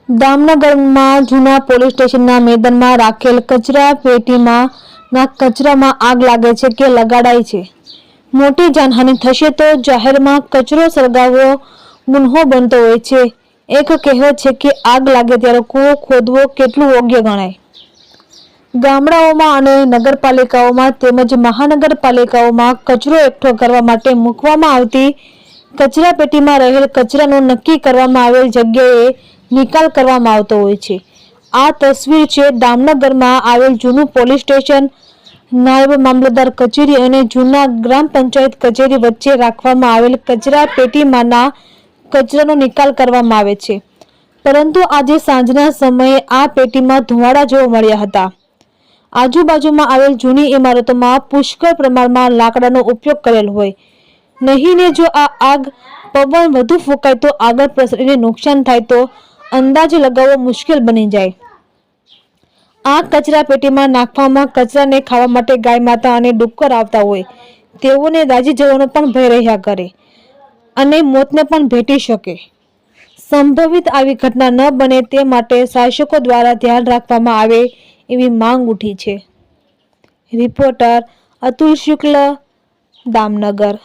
દામનગરમાં જૂના પોલીસ સ્ટેશનના મેદાનમાં રાખેલ કચરા પેટીમાં કચરામાં આગ લાગે છે કે લગાડાય છે. મોટી જાનહાનિ થશે તો જાહેરમાં કચરો સળગાવવો ગુન્હો બનતો હોય છે. એક કહેવત છે કે આગ લાગે ત્યારે કૂવો ખોદવો કેટલું યોગ્ય ગણાય. ગામડાઓમાં અને નગરપાલિકાઓમાં તેમજ મહાનગરપાલિકાઓમાં કચરો એકઠો કરવા માટે મૂકવામાં આવતી કચરાપેટીમાં રહેલ કચરાનો નક્કી કરવામાં આવેલ જગ્યાએ નિકાલ કરવામાં આવતો હોય છે. આ તસવીર છે દામનગરમાં આવેલ જૂનું પોલીસ સ્ટેશન, નાયબ મામલતદાર કચેરી અને જૂના ગ્રામ પંચાયત કચેરી વચ્ચે રાખવામાં આવેલ કચરાપેટીમાંના કચરાનો નિકાલ કરવામાં આવે છે. પરંતુ આજે સાંજના સમયે આ પેટીમાં ધુમાડા જોવા મળ્યા હતા. આજુબાજુમાં આવેલ જૂની ઇમારતોમાં પુષ્કળ પ્રમાણમાં લાકડાનો ઉપયોગ કરેલ હોય. નહીં ને જો આ આગ પવન વધુ ફૂંકાય તો આગળ પ્રસરીને નુકસાન થાય તો અંદાજ લગાવવો મુશ્કેલ બની જાય. આ કચરાપેટીમાં નાખવામાં કચરાને ખાવા માટે ગાય માતા અને ડુક્કર આવતા હોય. તેઓને દાઝી જવાનો પણ ભય રહ્યા કરે અને મોતને પણ ભેટી શકે. સંભવિત આવી ઘટના ન બને તે માટે શાસકો દ્વારા ધ્યાન રાખવામાં આવે એવી માંગ ઉઠી છે. રિપોર્ટર અતુલ શુક્લ, દામનગર.